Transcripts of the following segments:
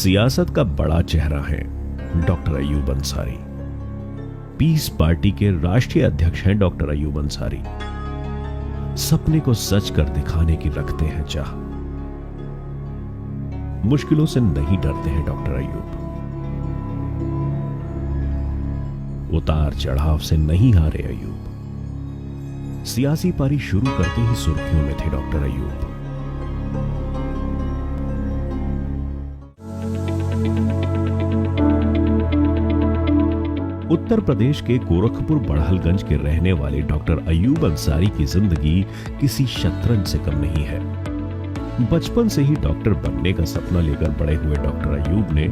सियासत का बड़ा चेहरा है डॉक्टर अयूब अंसारी। पीस पार्टी के राष्ट्रीय अध्यक्ष हैं डॉक्टर अयूब अंसारी। सपने को सच कर दिखाने की रखते हैं चाह। मुश्किलों से नहीं डरते हैं डॉक्टर अयूब। उतार चढ़ाव से नहीं हारे अयूब। सियासी पारी शुरू करते ही सुर्खियों में थे डॉक्टर अयूब। उत्तर प्रदेश के गोरखपुर बड़हलगंज के रहने वाले डॉक्टर अयूब अंसारी की जिंदगी किसी शतरंज से कम नहीं है। बचपन से ही डॉक्टर बनने का सपना लेकर बड़े हुए डॉक्टर अयूब ने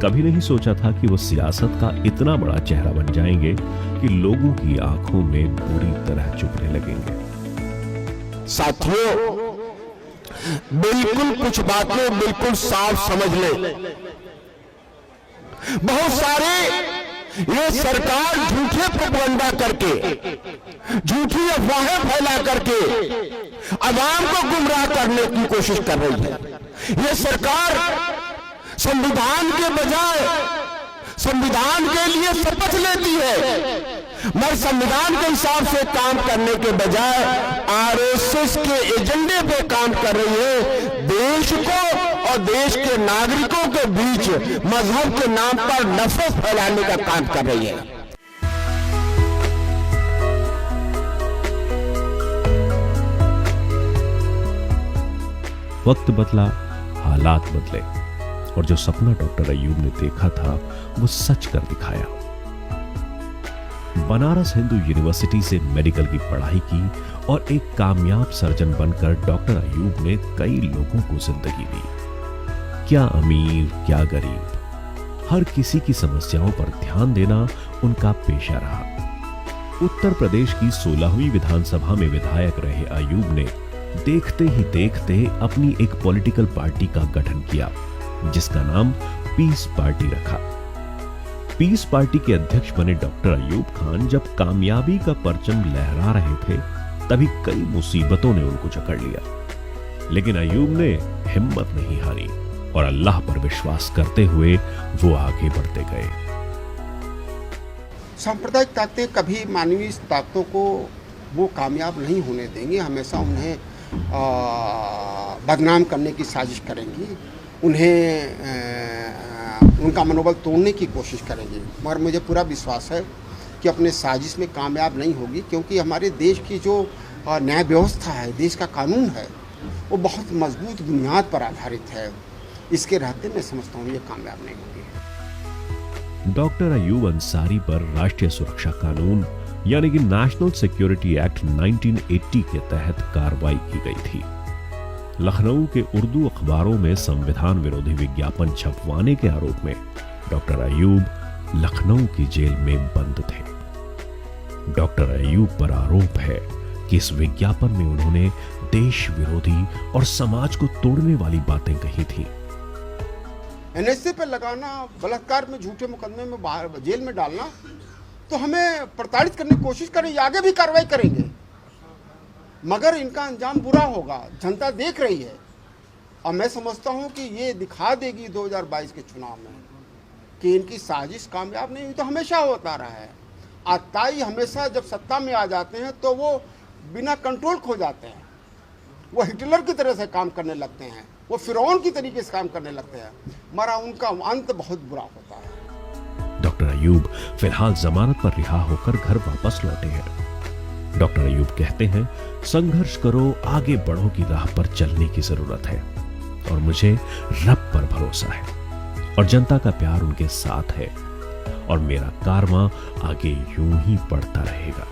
कभी नहीं सोचा था कि वो सियासत का इतना बड़ा चेहरा बन जाएंगे कि लोगों की आंखों में बुरी तरह चुभने लगेंगे। साथियों, बिल्कुल कुछ बातें बिल्कुल साफ समझ ले। बहुत सारे ये सरकार झूठे प्रोपगंडा करके, झूठी अफवाहें फैला करके अवाम को गुमराह करने की कोशिश कर रही है। ये सरकार संविधान के बजाय संविधान के लिए शपथ लेती है, मगर संविधान के हिसाब से काम करने के बजाय आरएसएस के एजेंडे पे काम कर रही है। देश को और देश के नागरिकों के बीच मजहब के नाम पर नफरत फैलाने का काम कर रही है। वक्त बदला, हालात बदले और जो सपना डॉक्टर अयूब ने देखा था वो सच कर दिखाया। बनारस हिंदू यूनिवर्सिटी से मेडिकल की पढ़ाई की और एक कामयाब सर्जन बनकर डॉक्टर अयूब ने कई लोगों को जिंदगी दी। क्या अमीर क्या गरीब, हर किसी की समस्याओं पर ध्यान देना उनका पेशा रहा। उत्तर प्रदेश की 16वीं विधानसभा में विधायक रहे अयूब ने देखते ही देखते अपनी एक पॉलिटिकल पार्टी का गठन किया जिसका नाम पीस पार्टी रखा। पीस पार्टी के अध्यक्ष बने डॉक्टर अयूब खान जब कामयाबी का परचम लहरा रहे थे तभी कई मुसीबतों ने उनको जकड़ लिया, लेकिन अयूब ने हिम्मत नहीं हारी और अल्लाह पर विश्वास करते हुए वो आगे बढ़ते गए। सांप्रदायिक ताकतें कभी मानवीय ताकतों को वो कामयाब नहीं होने देंगी, हमेशा उन्हें बदनाम करने की साजिश करेंगी, उन्हें उनका मनोबल तोड़ने की कोशिश करेंगी। मगर मुझे पूरा विश्वास है कि अपने साजिश में कामयाब नहीं होगी, क्योंकि हमारे देश की जो न्याय व्यवस्था है, देश का कानून है, वो बहुत मजबूत बुनियाद पर आधारित है। इसके रहते मैं समझता हूँ ये कामयाब नहीं होगी। डॉक्टर अयूब अंसारी पर राष्ट्रीय सुरक्षा कानून यानी कि नेशनल सिक्योरिटी एक्ट 1980 के तहत कार्रवाई की गई थी। लखनऊ के उर्दू अखबारों में संविधान विरोधी विज्ञापन छपवाने के आरोप में डॉक्टर अयूब लखनऊ की जेल में बंद थे। डॉक्टर अयूब पर आरोप है कि इस विज्ञापन में उन्होंने देश विरोधी और समाज को तोड़ने वाली बातें कही थी। एनएसए पे लगाना, बलात्कार में झूठे मुकदमे में बाहर जेल में डालना, तो हमें प्रताड़ित करने की कोशिश करेंगे, आगे भी कार्रवाई करेंगे, मगर इनका अंजाम बुरा होगा। जनता देख रही है और मैं समझता हूं कि ये दिखा देगी 2022 के चुनाव में कि इनकी साजिश कामयाब नहीं हुई। तो हमेशा होता रहा है, आताई हमेशा जब सत्ता में आ जाते हैं तो वो बिना कंट्रोल खो जाते हैं, वो हिटलर की तरह से काम करने लगते हैं, वो फिरौन की तरीके से काम करने लगते हैं, मगर उनका अंत बहुत बुरा होता है। डॉक्टर अयूब फिलहाल जमानत पर रिहा होकर घर वापस लौटे हैं। डॉक्टर अयूब कहते हैं, संघर्ष करो, आगे बढ़ो की राह पर चलने की जरूरत है और मुझे रब पर भरोसा है और जनता का प्यार उनके साथ है और मेरा कारवां आगे यूं ही बढ़ता रहेगा।